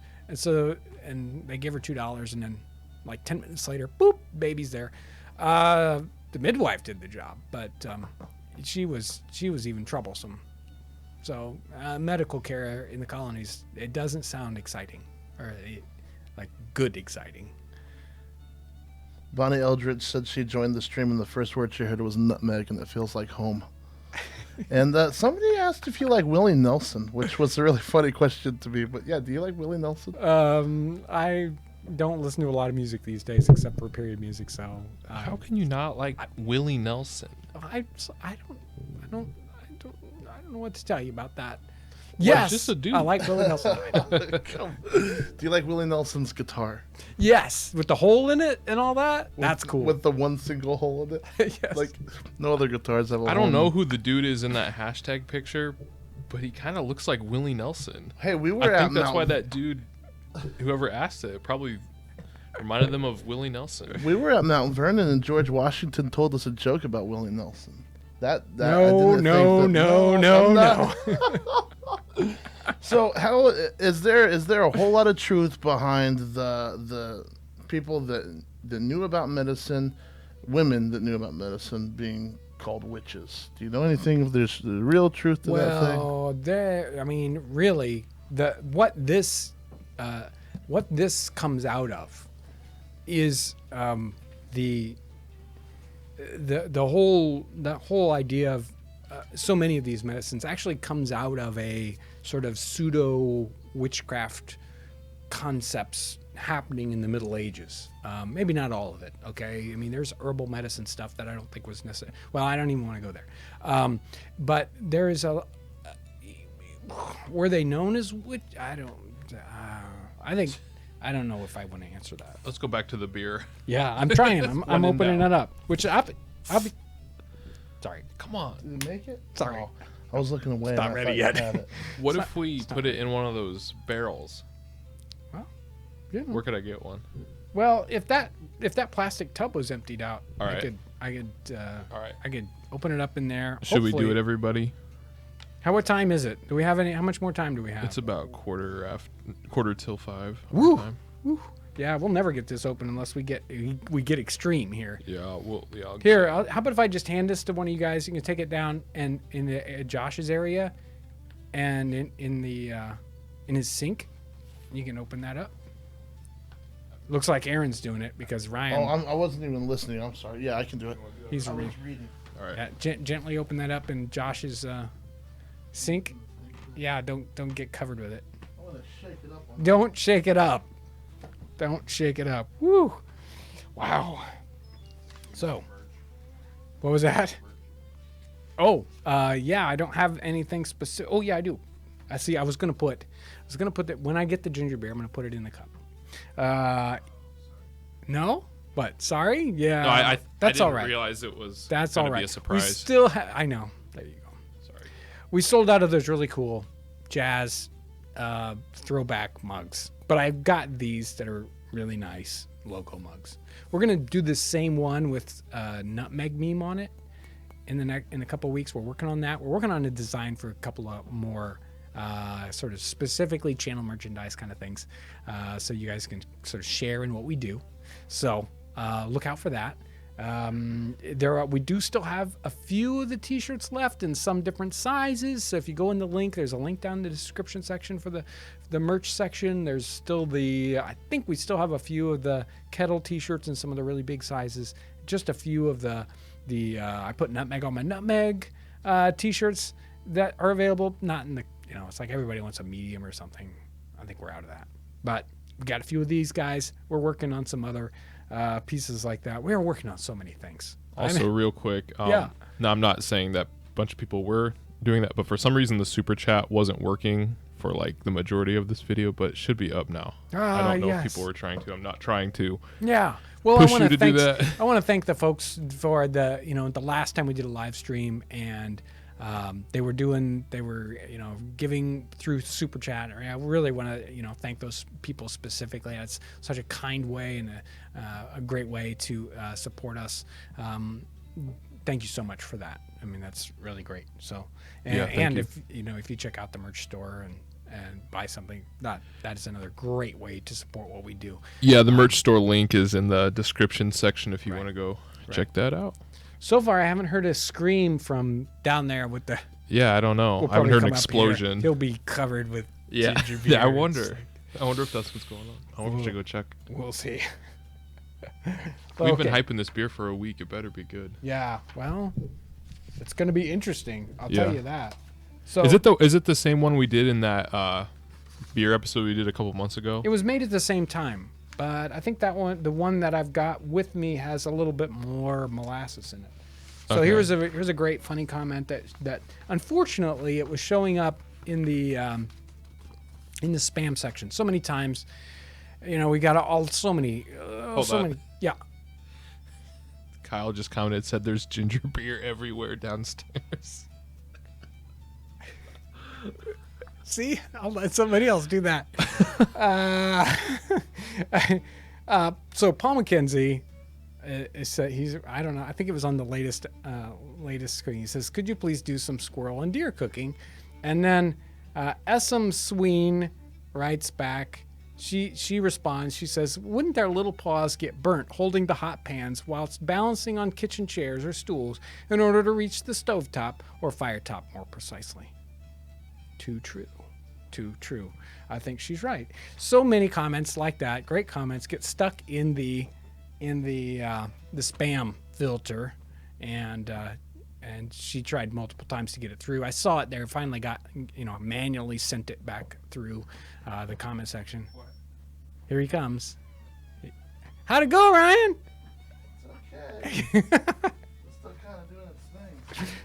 they give her $2, and then like 10 minutes later, boop, baby's there. The midwife did the job, but she was even troublesome. So medical care in the colonies, it doesn't sound exciting, or like good exciting. Bonnie Eldridge said she joined the stream and the first word she heard was nutmeg, and it feels like home. And somebody asked if you like Willie Nelson, which was a really funny question to me. But yeah, do you like Willie Nelson? I don't listen to a lot of music these days except for period music. So how can you not like Willie Nelson? I don't know what to tell you about that. Well, Yes, just a dude. I like Willie Nelson. Do you like Willie Nelson's guitar? Yes, with the hole in it and all that. That's cool. With the one single hole in it. Yes. Like no other guitars have a hole. I don't know who the dude is in that hashtag picture, but he kind of looks like Willie Nelson. Hey, we were I at think that's Mount, why that dude, whoever asked it, probably reminded them of Willie Nelson. we were at Mount Vernon and George Washington told us a joke about Willie Nelson. I No. didn't think that- So how is there a whole lot of truth behind the people that knew about medicine, women that knew about medicine being called witches? Do you know anything if there's the real truth to that thing? Well, I mean, really, what this comes out of is the whole idea of so many of these medicines actually comes out of a sort of pseudo witchcraft concepts happening in the Middle Ages. Maybe not all of it. Okay, I mean, there's herbal medicine stuff that I don't think was necessary. Well, I don't even want to go there. But there is were they known as witch? I don't know if I want to answer that. Let's go back to the beer. Yeah, I'm trying. I'm opening it up. Which I'll be. Sorry. Come on. Did it make it? Sorry. Oh, I was looking away. It's not and I ready thought you yet. had it. What if we put it in one of those barrels? Well, yeah. Where could I get one? Well, if that plastic tub was emptied out, All right. I could All right. I could open it up in there. Should we do Hopefully- it, everybody? What time is it? Do we have any? How much more time do we have? It's about quarter till 5. Woo. Time. Woo. Yeah, we'll never get this open unless we get extreme here. Yeah, I'll Here, how about if I just hand this to one of you guys? You can take it down and in Josh's area, and in his sink, you can open that up. Looks like Aaron's doing it because Ryan. Oh, I wasn't even listening. I'm sorry. Yeah, I can do it. He's I was reading. reading. All right. Yeah, gently open that up in Josh's sink. Yeah, don't get covered with it. I want to shake it up. Don't shake it up. Don't shake it up. Woo! Wow. So, what was that? Oh, yeah, I don't have anything specific. Oh, yeah, I do. I see. I was gonna put that when I get the ginger beer. I'm gonna put it in the cup. No, but sorry. Yeah, No, I that's all didn't right. realize it was That's gonna all right. be a surprise. We still I know. There you go. Sorry. We sold out of those really cool jazz throwback mugs, but I've got these that are really nice logo mugs. We're gonna do the same one with nutmeg meme on it in a couple of weeks. We're working on that. We're working on a design for a couple of more sort of specifically channel merchandise kind of things, so you guys can sort of share in what we do. So look out for that. We do still have a few of the t-shirts left in some different sizes, so if you go in the link, there's a link down in the description section for the merch section. There's still I think we still have a few of the kettle t-shirts in some of the really big sizes, just a few of the I put nutmeg on my nutmeg t-shirts that are available, not in the, it's like everybody wants a medium or something. I think we're out of that, but we got a few of these guys. We're working on some other pieces like that. We're working on so many things. Also, real quick, yeah. Now I'm not saying that a bunch of people were doing that, but for some reason the super chat wasn't working for like the majority of this video, but it should be up now. I don't know if people were trying to. I'm not trying to. Yeah. Well, push I want you to do thank that. I want to thank the folks for the the last time we did a live stream, and they were giving through super chat. I really want to thank those people specifically. It's such a kind way and a great way to support us. Thank you so much for that. I mean, that's really great. So, and if you check out the merch store and buy something, that is another great way to support what we do. Yeah, the merch store link is in the description section if you want to go check that out. So far, I haven't heard a scream from down there with the. Yeah, I don't know. I haven't heard an explosion. He'll be covered with ginger beer. Yeah, I wonder if that's what's going on. I wonder if I should go check. We'll see. We've been hyping this beer for a week. It better be good. Yeah, well, it's going to be interesting. I'll tell you that. So is it the same one we did in that beer episode we did a couple months ago? It was made at the same time, but I think that one, the one that I've got with me, has a little bit more molasses in it. So here's a great funny comment that unfortunately it was showing up in the spam section so many times. We got so many. Yeah. Kyle just commented, said there's ginger beer everywhere downstairs. See, I'll let somebody else do that. So Paul McKenzie he's I don't know. I think it was on the latest screen. He says, "Could you please do some squirrel and deer cooking?" And then Essam Sween writes back. She responds. She says, "Wouldn't their little paws get burnt holding the hot pans whilst balancing on kitchen chairs or stools in order to reach the stovetop or fire top more precisely?" Too true. Too true. I think she's right. So many comments like that, great comments, get stuck in the spam filter, and she tried multiple times to get it through. I saw it there. Finally got manually sent it back through the comment section. Here he comes. How'd it go, Ryan? It's okay. It's still kind of doing its thing.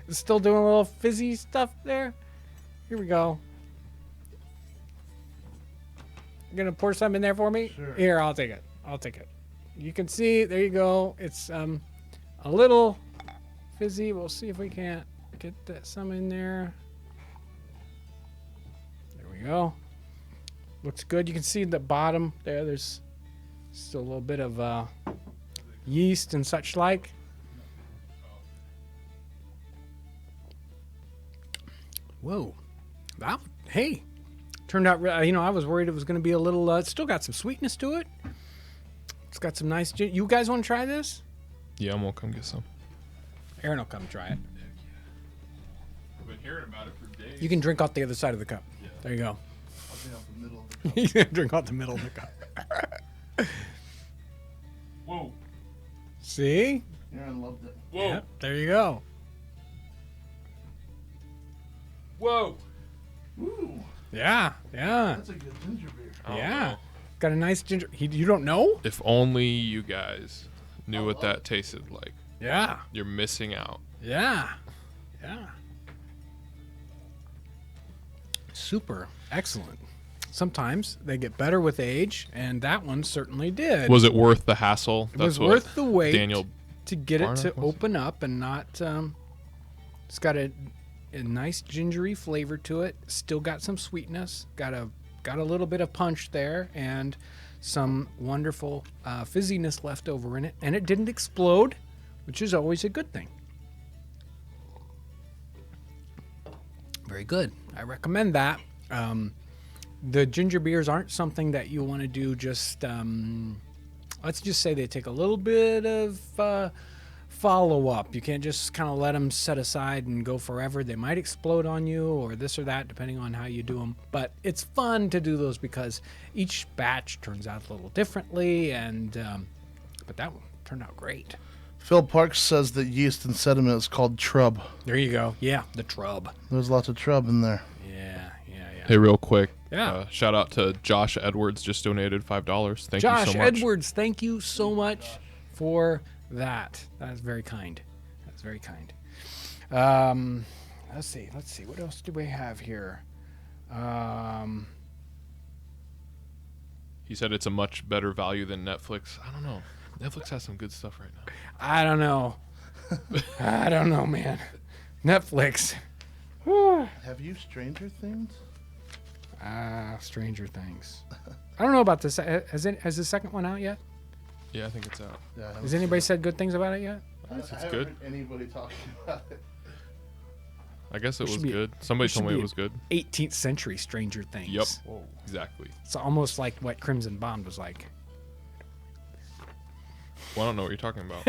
It's still doing a little fizzy stuff there. Here we go. You're gonna pour some in there for me? Sure. Here, I'll take it. You can see, there you go. It's a little fizzy. We'll see if we can't get some in there. There we go. Looks good. You can see the bottom there. There's still a little bit of yeast and such like. Whoa. Wow. Hey. Turned out, I was worried it was going to be a little, it's still got some sweetness to it. It's got some nice, you guys want to try this? Yeah, I'm going to come get some. Aaron will come try it. I've been hearing about it for days. You can drink off the other side of the cup. Yeah. There you go. I'll drink out the middle of the cup. You can drink out the middle of the cup. Whoa. See? Aaron loved it. Whoa. Yep, there you go. Whoa. Ooh. Yeah. That's a good ginger beer. Yeah. Got a nice ginger. You don't know? If only you guys knew what that tasted like. Yeah. You're missing out. Yeah. Super. Excellent. Sometimes they get better with age, and that one certainly did. Was it worth the hassle? It was worth the wait Daniel to get it to Barnett was? open up and not. It's got a nice gingery flavor to it. Still got some sweetness. Got a little bit of punch there, and some wonderful fizziness left over in it. And it didn't explode, which is always a good thing. Very good. I recommend that. The ginger beers aren't something that you want to do just, let's just say they take a little bit of follow-up. You can't just kind of let them set aside and go forever. They might explode on you or this or that, depending on how you do them. But it's fun to do those because each batch turns out a little differently, and but that one turned out great. Phil Parks says that yeast and sediment is called trub. There you go. Yeah, the trub. There's lots of trub in there. Yeah. Hey, real quick. Yeah. Shout out to Josh Edwards, just donated $5. Thank you Josh so much. Edwards, thank you so much for that. That is very kind. That's very kind. Let's see. What else do we have here? He said it's a much better value than Netflix. I don't know. Netflix has some good stuff right now. I don't know. I don't know, man. Netflix. Have you Stranger Things? Stranger Things. I don't know about this. Has the second one out yet? Yeah, I think it's out. Yeah, Has anybody said good things about it yet? I It's haven't good. heard anybody talking about it. I guess it was should be- good. Somebody should told me be it was good. 18th century Stranger Things. Yep. Exactly. It's almost like what Crimson Bond was like. Well, I don't know what you're talking about.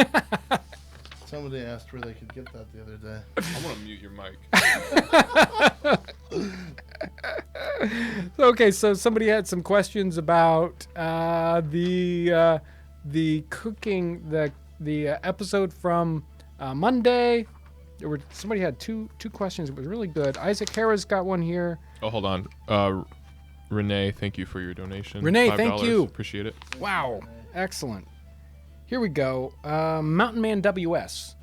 Somebody asked where they could get that the other day. I'm going to mute your mic. Okay, so somebody had some questions about the cooking, the episode from Monday. Somebody had two questions. It was really good. Isaac Harris got one here. Oh, hold on. Renee, thank you for your donation. Renee, $5. thank you. Appreciate it. Wow, excellent. Here we go. Mountain Man WS.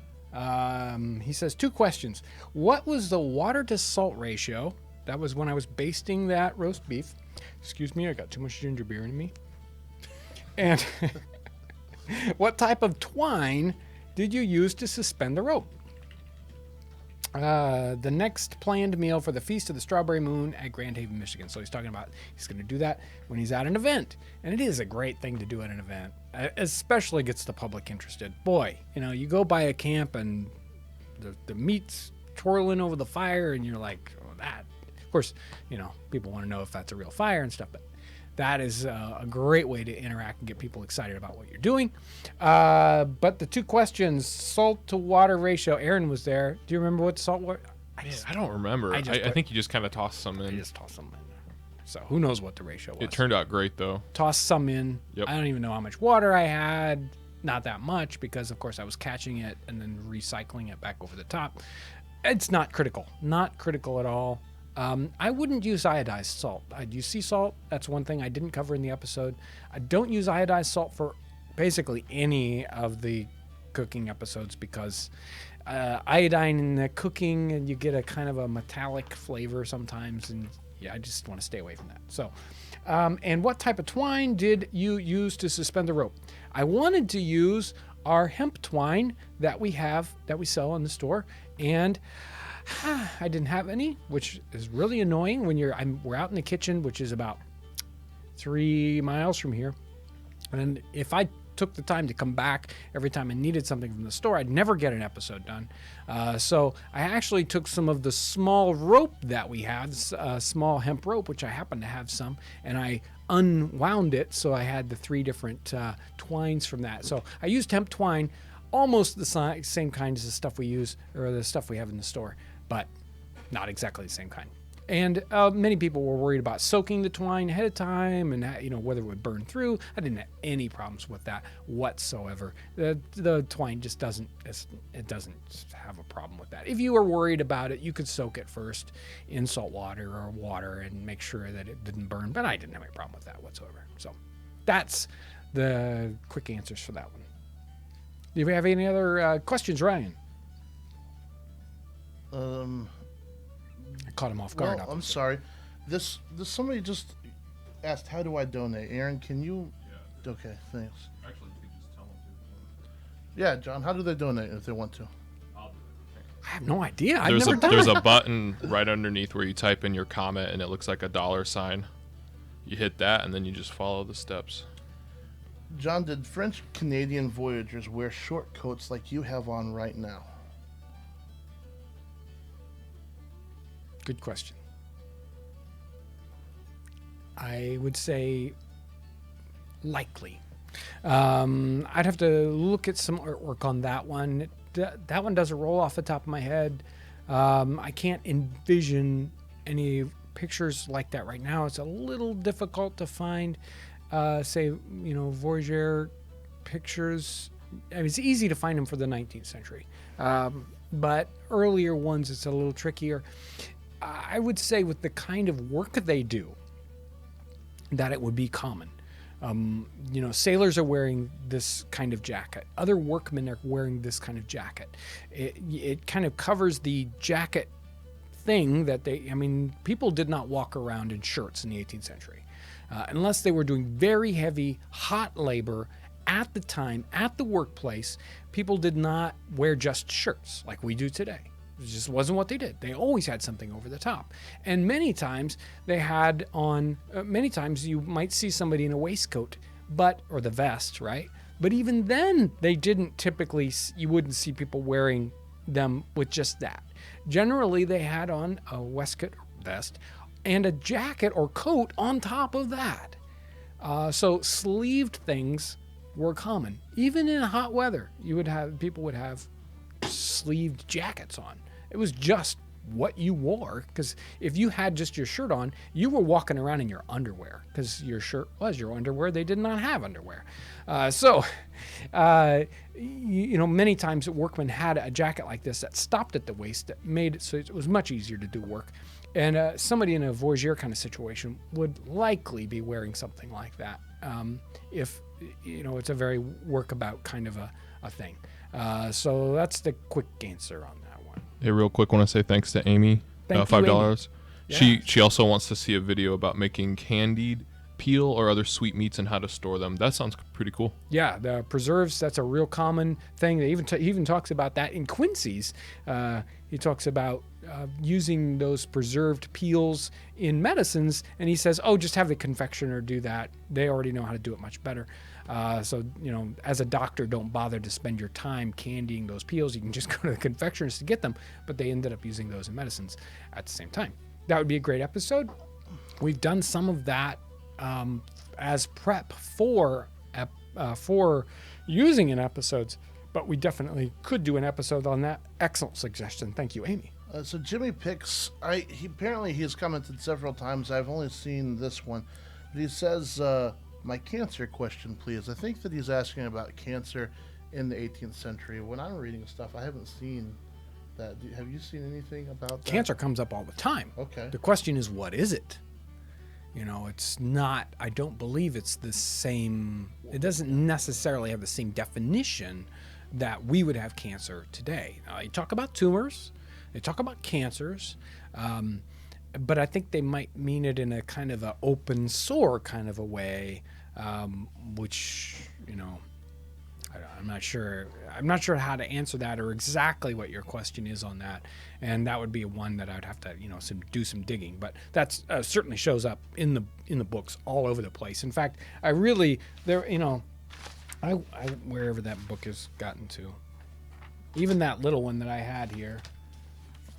He says 2 questions. What was the water to salt ratio? That was when I was basting that roast beef. Excuse me, I got too much ginger beer in me. And what type of twine did you use to suspend the rope? The next planned meal for the Feast of the Strawberry Moon at Grand Haven, Michigan. So he's talking about he's going to do that when he's at an event. And it is a great thing to do at an event. Especially gets the public interested. Boy, you go by a camp and the meat's twirling over the fire and you're like, oh, that. Of course, people want to know if that's a real fire and stuff, but that is a great way to interact and get people excited about what you're doing. But the 2 questions, salt to water ratio. Aaron was there. Do you remember what the salt was? I don't remember. I think you just kind of tossed some I in. just tossed some in. So who knows what the ratio was. It turned out great, though. Tossed some in. Yep. I don't even know how much water I had. Not that much because, of course, I was catching it and then recycling it back over the top. It's not critical. Not critical at all. I wouldn't use iodized salt. I'd use sea salt. That's one thing I didn't cover in the episode. I don't use iodized salt for basically any of the cooking episodes because iodine in the cooking and you get a kind of a metallic flavor sometimes, and I just want to stay away from that. So, and what type of twine did you use to suspend the rope? I wanted to use our hemp twine that we sell in the store, and I didn't have any, which is really annoying when we're out in the kitchen, which is about 3 miles from here. And if I took the time to come back every time I needed something from the store, I'd never get an episode done. So I actually took some of the small rope that we had, small hemp rope, which I happen to have some, and I unwound it. So I had the 3 different twines from that. So I used hemp twine, almost the same kind as the stuff we use or the stuff we have in the store, but not exactly the same kind. And many people were worried about soaking the twine ahead of time and whether it would burn through. I didn't have any problems with that whatsoever. The twine just doesn't have a problem with that. If you were worried about it, you could soak it first in salt water or water and make sure that it didn't burn. But I didn't have any problem with that whatsoever. So that's the quick answers for that one. Do you have any other questions, Ryan? I caught him off guard. Well, I'm sorry. This somebody just asked, how do I donate? Aaron, can you? Yeah. Okay, thanks. Actually, you can just tell them to. Yeah, John, how do they donate if they want to? I have no idea. I've never done There's it. a button right underneath where you type in your comment and it looks like a $sign. You hit that and then you just follow the steps. John, did French Canadian voyagers wear short coats like you have on right now? Good question. I would say likely. I'd have to look at some artwork on that one. That one doesn't roll off the top of my head. I can't envision any pictures like that right now. It's a little difficult to find, voyageur pictures. I mean, it's easy to find them for the 19th century. But earlier ones, it's a little trickier. I would say with the kind of work they do, that it would be common. Sailors are wearing this kind of jacket. Other workmen are wearing this kind of jacket. It kind of covers the jacket thing that people did not walk around in shirts in the 18th century. Unless they were doing very heavy, hot labor at the time, at the workplace, people did not wear just shirts like we do today. It just wasn't what they did. They always had something over the top. And many times they had on, many times you might see somebody in a waistcoat, or the vest, right? But even then, they didn't typically, you wouldn't see people wearing them with just that. Generally, they had on a waistcoat vest and a jacket or coat on top of that. So sleeved things were common. Even in hot weather, people would have sleeved jackets on. It was just what you wore, because if you had just your shirt on, you were walking around in your underwear, because your shirt was your underwear. They did not have underwear. Many times workmen had a jacket like this that stopped at the waist, that made it so it was much easier to do work. And somebody in a voyageur kind of situation would likely be wearing something like that, if it's a very workabout kind of a thing. So that's the quick answer on that one. Hey, real quick, want to say thanks to Amy. $5. Yeah. She also wants to see a video about making candied peel or other sweet meats and how to store them. That sounds pretty cool. Yeah, the preserves, that's a real common thing. They he even talks about that in Quincy's. He talks about using those preserved peels in medicines, and he says, just have the confectioner do that. They already know how to do it much better. So, as a doctor, don't bother to spend your time candying those peels. You can just go to the confectioners to get them, but they ended up using those in medicines at the same time. That would be a great episode. We've done some of that as prep for using in episodes, but we definitely could do an episode on that. Excellent suggestion. Thank you, Amy. So Jimmy Picks, he's commented several times. I've only seen this one, but he says, my cancer question, please. I think that he's asking about cancer in the 18th century. When I'm reading stuff, I haven't seen that. Have you seen anything about that? Cancer comes up all the time. Okay. The question is, what is it? It's not, I don't believe it's the same, it doesn't necessarily have the same definition that we would have cancer today. You talk about tumors, they talk about cancers, but I think they might mean it in a kind of an open sore kind of a way, which, I'm not sure how to answer that or exactly what your question is on that. And that would be one that I'd have to, do some digging. But that's certainly shows up in the books all over the place. In fact, I wherever that book has gotten to, even that little one that I had here,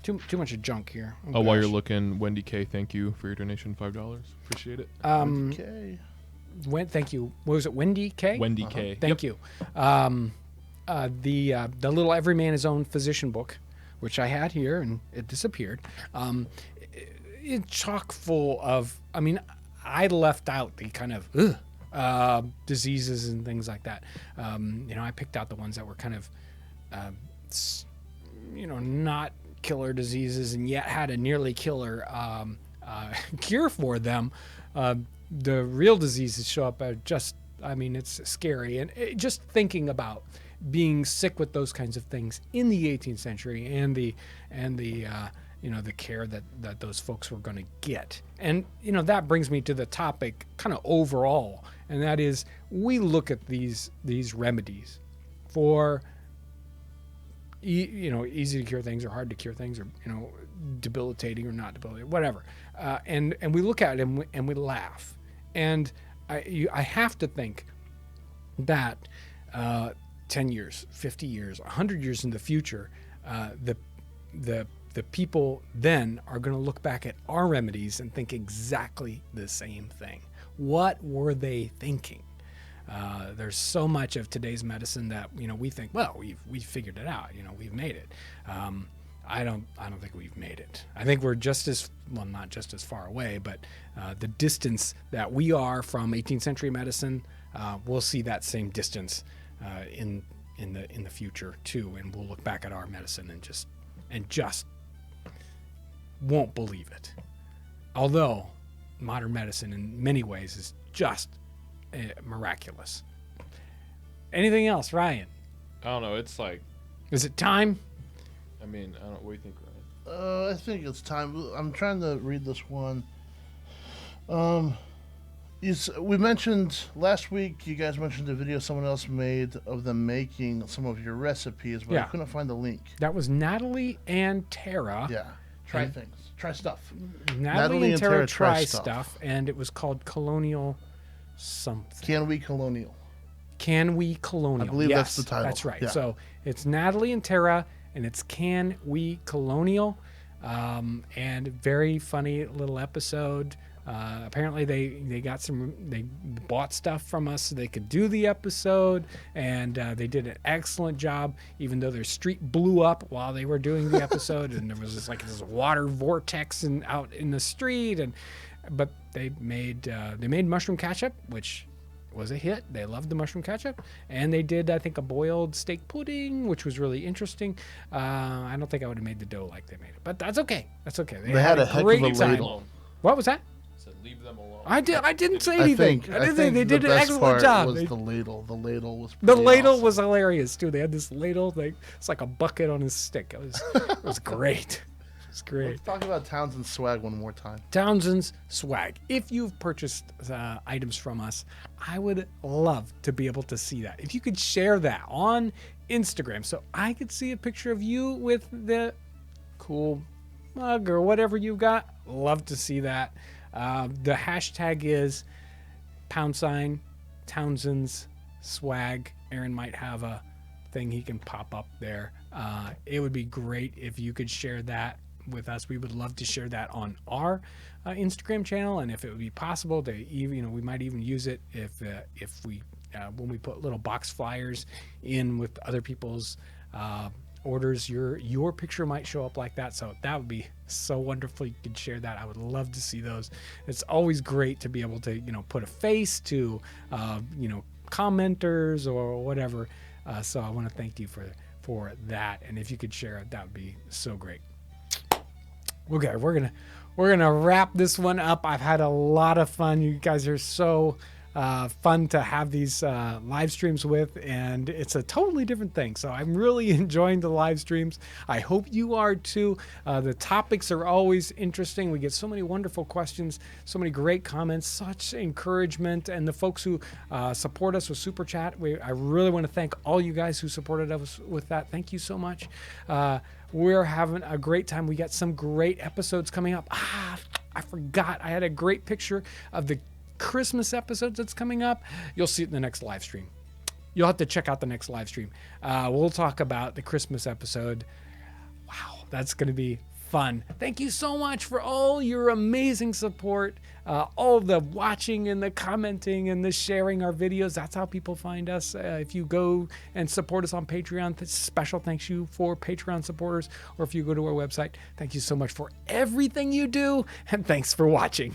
too much of junk here. While you're looking, Wendy K, thank you for your donation, $5. Appreciate it. Okay. Thank you. What was it, Wendy K? Wendy K. Thank you. The little Every Man His Own Physician book, which I had here and it disappeared. It's chock full of, I left out the kind of diseases and things like that. I picked out the ones that were kind of, not killer diseases and yet had a nearly killer cure for them. The real diseases show up it's scary. And just thinking about being sick with those kinds of things in the 18th century and the care that those folks were going to get. And, that brings me to the topic kind of overall. And that is, we look at these remedies for, easy to cure things or hard to cure things or, debilitating or not debilitating, whatever. And we look at it and we laugh. And I have to think that 10 years, 50 years, 100 years in the future, the people then are going to look back at our remedies and think exactly the same thing. What were they thinking? There's so much of today's medicine that we think, well, we've figured it out. We've made it. I don't think we've made it. I think we're not just as far away, but the distance that we are from 18th century medicine, we'll see that same distance in the future too, and we'll look back at our medicine and just won't believe it. Although modern medicine in many ways is just miraculous. Anything else, Ryan? I don't know. It's like, is it time? I don't know. What do you think, Ryan? I think it's time. I'm trying to read this one. We mentioned last week. You guys mentioned the video someone else made of them making some of your recipes, but I couldn't find the link. That was Natalie and Tara. Yeah, try things, try stuff. Natalie and Tara try stuff, and it was called Colonial something. Can we colonial? Can we colonial? I believe that's the title. That's right. Yeah. So it's Natalie and Tara, and it's Can We Colonial, and very funny little episode. Apparently they bought stuff from us so they could do the episode, and they did an excellent job, even though their street blew up while they were doing the episode, and there was this water vortex out in the street, but they made mushroom ketchup, which was a hit. They loved the mushroom ketchup, and they did, I think, a boiled steak pudding, which was really interesting. I don't think I would have made the dough like they made it, but that's okay. That's okay. They had a heck of a ladle. What was that? Said leave them alone. I didn't say anything. I think they did the an best excellent part job. Was the ladle. The ladle was The pretty ladle awesome. was hilarious too. They had this ladle thing. It's like a bucket on a stick. It was great. It's great. Let's talk about Townsend's swag one more time. Townsend's swag. If you've purchased items from us, I would love to be able to see that. If you could share that on Instagram so I could see a picture of you with the cool mug or whatever you've got. Love to see that. The hashtag is #Townsend's swag. Aaron might have a thing he can pop up there. It would be great if you could share that with us. We would love to share that on our Instagram channel, and if it would be possible to even, we might even use it if we when we put little box flyers in with other people's orders, your picture might show up like that. So that would be so wonderful. You could share that. I would love to see those. It's always great to be able to put a face to commenters or whatever. So I want to thank you for that, and if you could share it, that would be so great. Okay, we're gonna wrap this one up. I've had a lot of fun. You guys are so fun to have these live streams with, and it's a totally different thing. So I'm really enjoying the live streams. I hope you are too. The topics are always interesting. We get so many wonderful questions, so many great comments, such encouragement, and the folks who support us with Super Chat. I really want to thank all you guys who supported us with that. Thank you so much. We're having a great time. We got some great episodes coming up. I forgot. I had a great picture of the Christmas episodes that's coming up. You'll see it in the next live stream. You'll have to check out the next live stream. We'll talk about the Christmas episode. Wow, that's going to be fun. Thank you so much for all your amazing support, all the watching and the commenting and the sharing our videos. That's how people find us. If you go and support us on Patreon, special thanks you for Patreon supporters, or if you go to our website, thank you so much for everything you do, and thanks for watching.